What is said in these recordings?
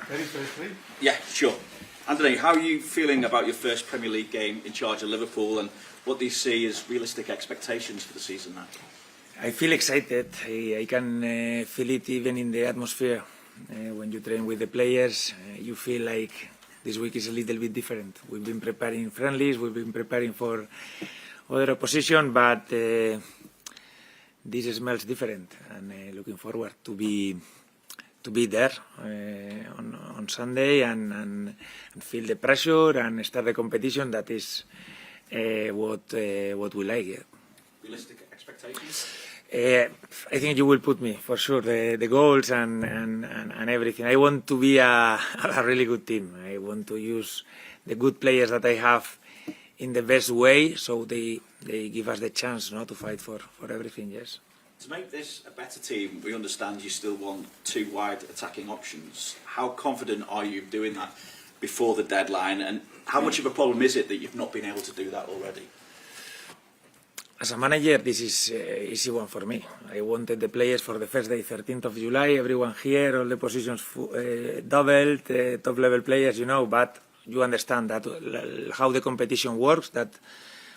Very firstly. Yeah, sure. Andoni, how are you feeling about your first Premier League game in charge of Liverpool, and what do you see as realistic expectations for the season now? I feel excited. I can feel it even in the atmosphere. When you train with the players, you feel like this week is a little bit different. We've been preparing friendlies, we've been preparing for other opposition, but this smells different, and looking forward to be there on Sunday and feel the pressure and start the competition. That is what we like. Yeah. Realistic expectations? I think you will put me for sure, the goals and everything. I want to be a really good team. I want to use the good players that I have in the best way, so they give us the chance, to fight for everything. Yes. To make this a better team, we understand you still want two wide attacking options. How confident are you of doing that before the deadline, and how much of a problem is it that you've not been able to do that already? As a manager, this is easy one for me. I wanted the players for the first day, 13th of July, everyone here, all the positions doubled, top-level players, but you understand that how the competition works, that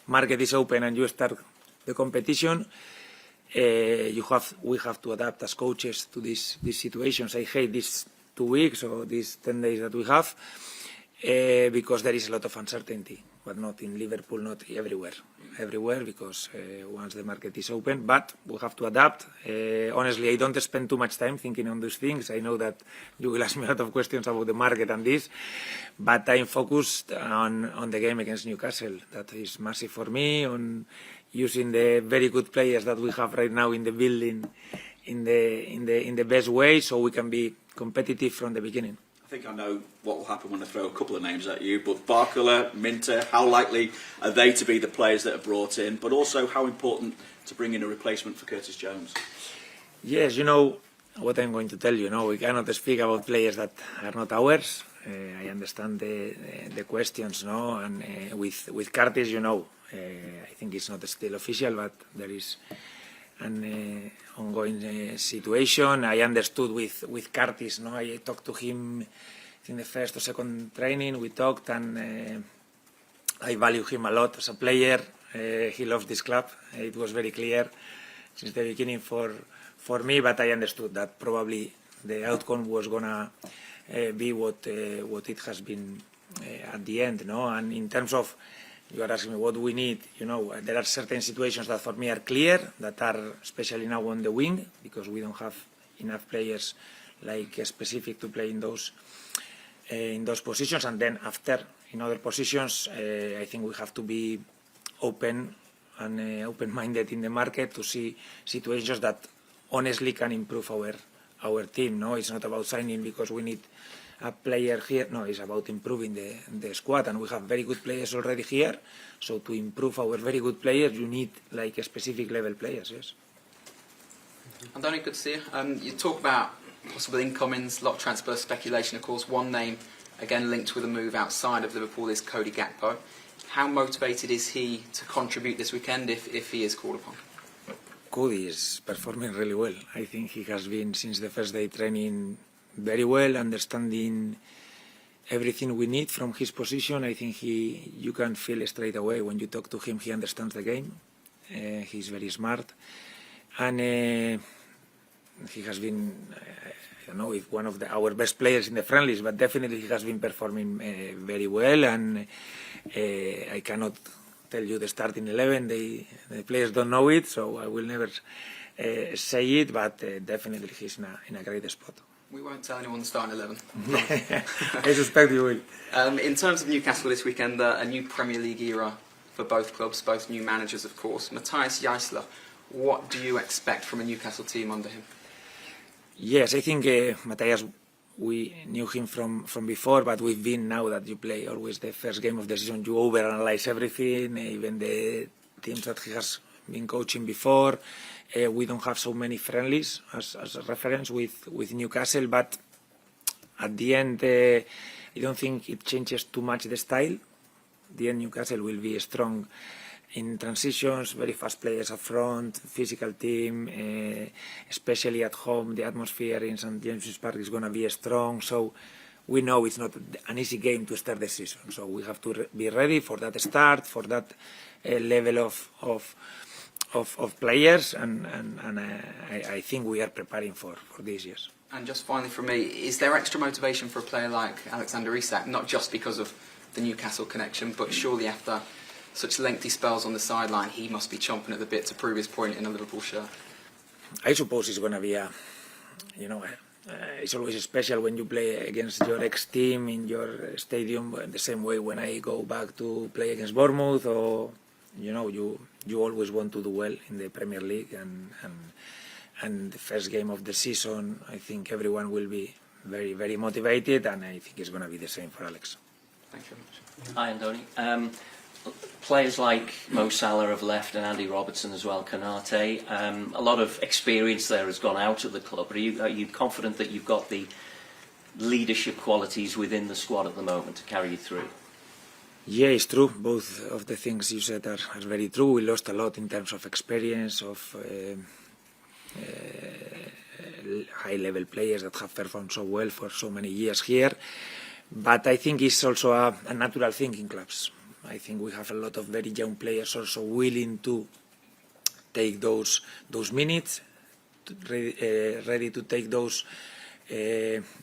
market is open and you start the competition. We have to adapt as coaches to these situations. I hate these 2 weeks or these 10 days that we have because there is a lot of uncertainty, but not in Liverpool, not everywhere, because once the market is open, but we have to adapt. Honestly, I don't spend too much time thinking on those things. I know that you will ask me a lot of questions about the market and this, but I'm focused on the game against Newcastle. That is massive for me, on using the very good players that we have right now in the building in the best way, so we can be competitive from the beginning. I think I know what will happen when I throw a couple of names at you, but Barcola, Minter, how likely are they to be the players that are brought in, but also how important to bring in a replacement for Curtis Jones? Yes, what I'm going to tell you. We cannot speak about players that are not ours. I understand the questions, and with Curtis, I think it's not still official, but there is an ongoing situation. I understood with Curtis, I talked to him in the first or second training. We talked, and I value him a lot as a player. He loves this club. It was very clear since the beginning for me, but I understood that probably the outcome was gonna be what it has been at the end, And in terms of, you are asking me what we need, there are certain situations that for me are clear, that are especially now on the wing, because we don't have enough players like specific to play in those positions, and then after in other positions, I think we have to be open and open-minded in the market to see situations that honestly can improve our team. It's not about signing because we need a player here. No, it's about improving the squad, and we have very good players already here. So to improve our very good players, you need like a specific level players. Yes. Andoni, good to see you. You talk about possible incomings, a lot of transfer speculation. Of course, one name again linked with a move outside of Liverpool is Cody Gakpo. How motivated is he to contribute this weekend if he is called upon? Cody is performing really well. I think he has been since the first day training very well, understanding everything we need from his position. I think you can feel straight away when you talk to him, he understands the game. He's very smart, and he has been, one of our best players in the friendlies, but definitely he has been performing very well, and I cannot tell you the starting 11. The players don't know it, so I will never say it, but definitely he's in a great spot. We won't tell anyone the starting 11. I suspect you will. In terms of Newcastle this weekend, a new Premier League era for both clubs, both new managers, of course. Matthias Jaissler, what do you expect from a Newcastle team under him? Yes, I think Matthias, we knew him from before, but we've been, now that you play always the first game of the season, you overanalyze everything, even the teams that he has been coaching before. We don't have so many friendlies as a reference with Newcastle, but at the end, I don't think it changes too much the style. At the end, Newcastle will be strong in transitions, very fast players up front, physical team, especially at home. The atmosphere in St. James's Park is going to be strong. So we know it's not an easy game to start the season. So we have to be ready for that start, for that level of players, and I think we are preparing for these years. And just finally from me, is there extra motivation for a player like Alexander Isak, not just because of the Newcastle connection, but surely after such lengthy spells on the sideline, he must be chomping at the bit to prove his point in a Liverpool shirt? I suppose it's going to be it's always special when you play against your ex-team in your stadium, the same way when I go back to play against Bournemouth, or, you always want to do well in the Premier League, and the first game of the season, I think everyone will be very, very motivated, and I think it's going to be the same for Alex. Thank you very much. Hi, Andoni. Players like Mo Salah have left, and Andy Robertson as well, Konate. A lot of experience there has gone out of the club. Are you confident that you've got the leadership qualities within the squad at the moment to carry you through? Yeah, it's true. Both of the things you said are very true. We lost a lot in terms of experience, of high-level players that have performed so well for so many years here. But I think it's also a natural thing in clubs. I think we have a lot of very young players also willing to take those minutes, ready to take those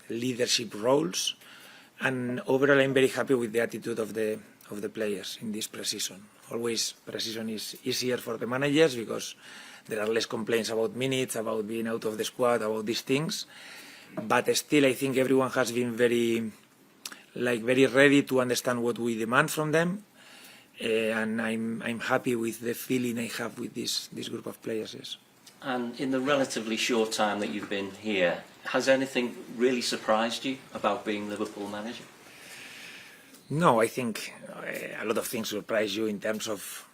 leadership roles. And overall, I'm very happy with the attitude of the players in this pre-season. Always, pre-season is easier for the managers because there are less complaints about minutes, about being out of the squad, about these things. But still, I think everyone has been very ready to understand what we demand from them. And I'm happy with the feeling I have with this group of players. Yes. And in the relatively short time that you've been here, has anything really surprised you about being Liverpool manager? No, I think a lot of things surprise you in terms of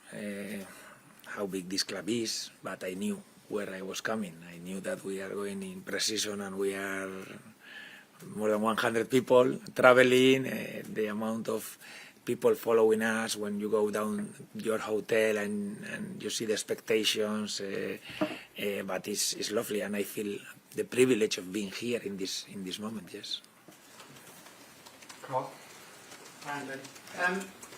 how big this club is, but I knew where I was coming. I knew that we are going in pre-season and we are more than 100 people traveling, the amount of people following us when you go down your hotel and you see the expectations, but it's lovely, and I feel the privilege of being here in this moment. Yes. Carl?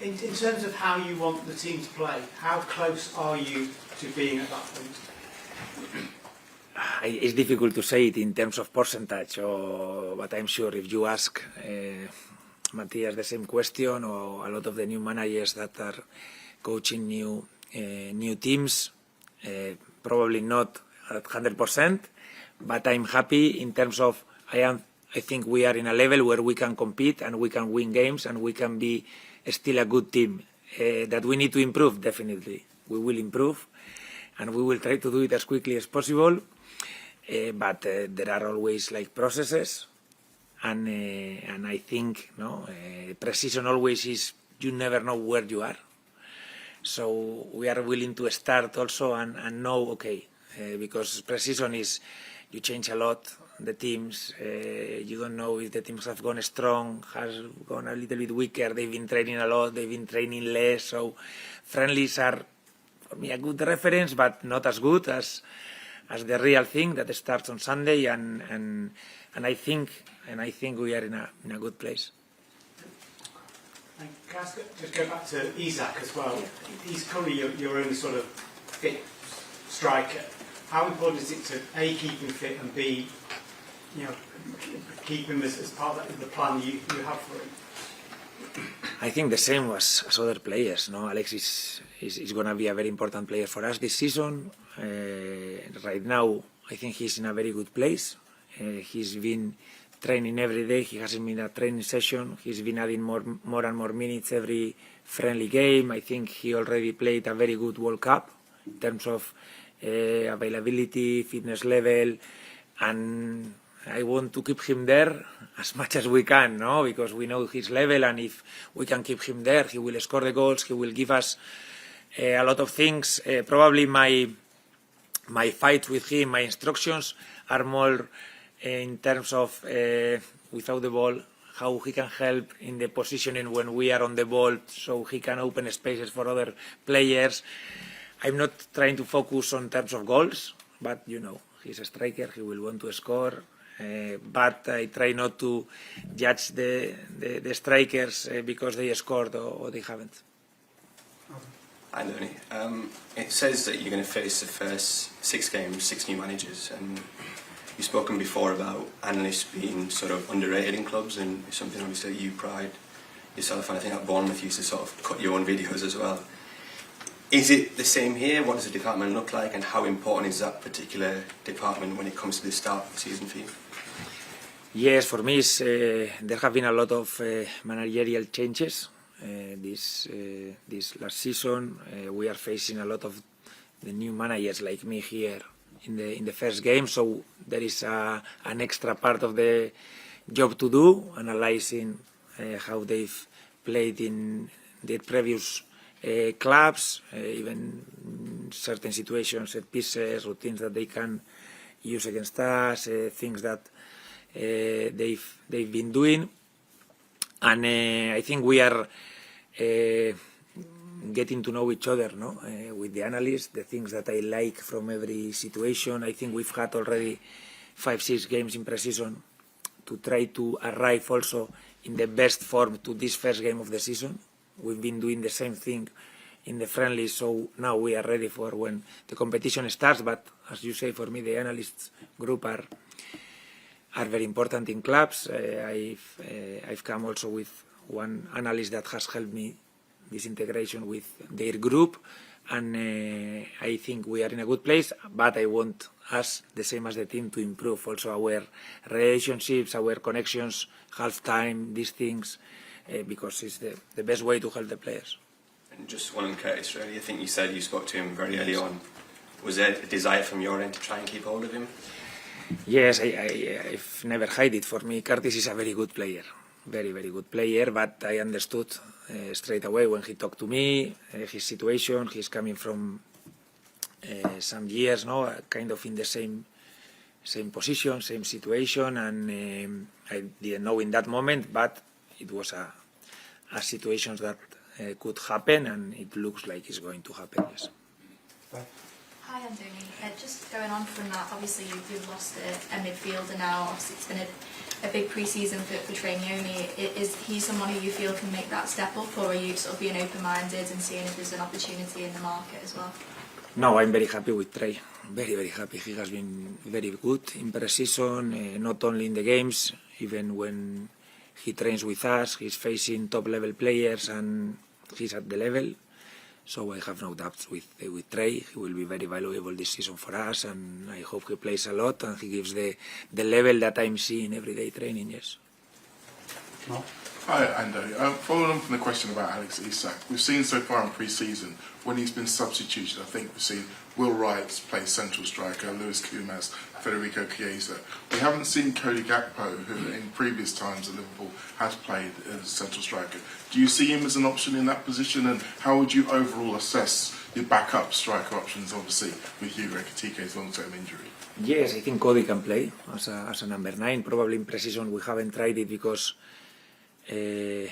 In terms of how you want the team to play, how close are you to being at that point? It's difficult to say it in terms of percentage, but I'm sure if you ask Matthias the same question, or a lot of the new managers that are coaching new teams, probably not at 100%, but I'm happy in terms of I think we are in a level where we can compete and we can win games and we can be still a good team. That we need to improve, definitely. We will improve and we will try to do it as quickly as possible, but there are always processes. And I think pre-season always is, you never know where you are. So we are willing to start also and know, because pre-season is, you change a lot, the teams, you don't know if the teams have gone strong, has gone a little bit weaker, they've been training a lot, they've been training less, so friendlies are, for me, a good reference, but not as good as the real thing that starts on Sunday, and I think we are in a good place. And can I just go back to Isak as well? He's currently your only sort of fit striker. How important is it to A, keep him fit, and B, keep him as part of the plan you have for him? I think the same as other players. Alex is going to be a very important player for us this season. Right now, I think he's in a very good place. He's been training every day. He hasn't been a training session. He's been adding more and more minutes every friendly game. I think he already played a very good World Cup in terms of availability, fitness level, and I want to keep him there as much as we can, because we know his level, and if we can keep him there, he will score the goals, he will give us a lot of things. Probably my fight with him, my instructions are more in terms of without the ball, how he can help in the positioning when we are on the ball, so he can open spaces for other players. I'm not trying to focus on terms of goals, but he's a striker, he will want to score. but I try not to judge the strikers because they scored or they haven't. Andoni, it says that you're going to face the first 6 games, 6 new managers, and you've spoken before about analysts being sort of underrated in clubs, and it's something obviously you pride yourself, and I think at Bournemouth you used to sort of cut your own videos as well. Is it the same here? What does the department look like, and how important is that particular department when it comes to the start of the season for you? Yes, for me, there have been a lot of managerial changes this last season. We are facing a lot of the new managers like me here in the first game, so there is an extra part of the job to do, analyzing how they've played in their previous clubs, even certain situations, set pieces, routines that they can use against us, things that they've been doing, and I think we are getting to know each other, no? With the analysts, the things that I like from every situation. I think we've had already 5-6 games in pre-season to try to arrive also in the best form to this first game of the season. We've been doing the same thing in the friendly, so now we are ready for when the competition starts. But as you say, for me, the analysts group are very important in clubs. I've come also with one analyst that has helped me this integration with their group, and I think we are in a good place. But I want us, the same as the team, to improve also our relationships, our connections, half time, these things, because it's the best way to help the players. And just one on Curtis, really. I think you said you spoke to him very early on. Was there a desire from your end to try and keep hold of him? Yes, I've never hid it. For me, Curtis is a very good player, very, very good player, but I understood straight away when he talked to me, his situation. He's coming from some years, no, kind of in the same position, same situation, and I didn't know in that moment, but it was a situation that could happen, and it looks like it's going to happen, yes. Hi, Andoni. Just going on from that, obviously you've lost a midfielder now. Obviously it's been a big pre-season for Trainioni. Is he someone who you feel can make that step up, or are you sort of being open-minded and seeing if there's an opportunity in the market as well? No, I'm very happy with Trey. Very, very happy. He has been very good in pre-season, not only in the games, even when he trains with us, he's facing top-level players and he's at the level. So I have no doubts with Trey. He will be very valuable this season for us, and I hope he plays a lot and he gives the level that I'm seeing everyday training, yes. No? Hi, Andoni. Following on from the question about Alex Isak, we've seen so far in pre-season, when he's been substituted, I think we've seen Will Wright play central striker, Luis Kumas, Federico Chiesa. We haven't seen Cody Gakpo, who in previous times at Liverpool has played as a central striker. Do you see him as an option in that position, and how would you overall assess your backup striker options, obviously, with Hugo Ekitike's long-term injury? Yes, I think Cody can play as a number 9. Probably in pre-season we haven't tried it because we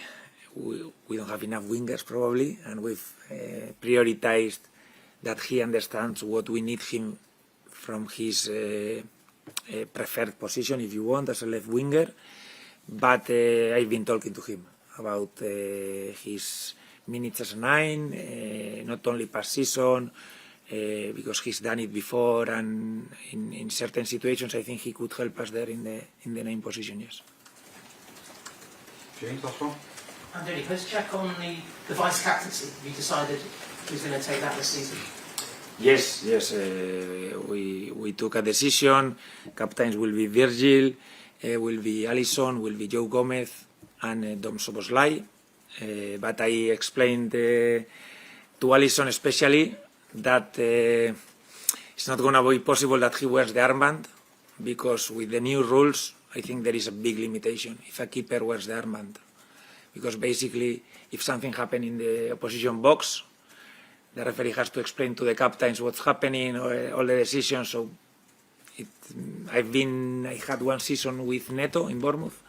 don't have enough wingers probably, and we've prioritized that he understands what we need him from his preferred position, if you want, as a left winger. But I've been talking to him about his minutes as a 9, not only past season, because he's done it before, and in certain situations I think he could help us there in the 9 position, yes. James, last one. Andoni, let's check on the vice captaincy. Have you decided who's going to take that this season? Yes. We took a decision. Captains will be Virgil, will be Alisson, will be Joe Gomez, and Dom Soboslai. But I explained to Alisson especially that it's not going to be possible that he wears the armband, because with the new rules, I think there is a big limitation if a keeper wears the armband. Because basically, if something happens in the opposition box, the referee has to explain to the captains what's happening, or all the decisions. So I had one season with Neto in Bournemouth,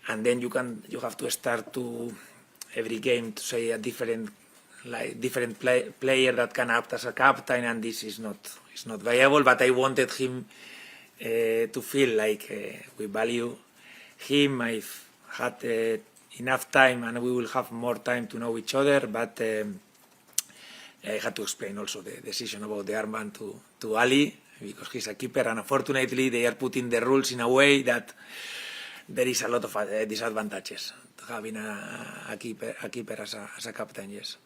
and then you have to start to every game to say a different player that can act as a captain, and this is not viable. But I wanted him to feel like we value him. I've had enough time, and we will have more time to know each other, but I had to explain also the decision about the armband to Ali, because he's a keeper, and unfortunately they are putting the rules in a way that there is a lot of disadvantages to having a keeper as a captain, yes.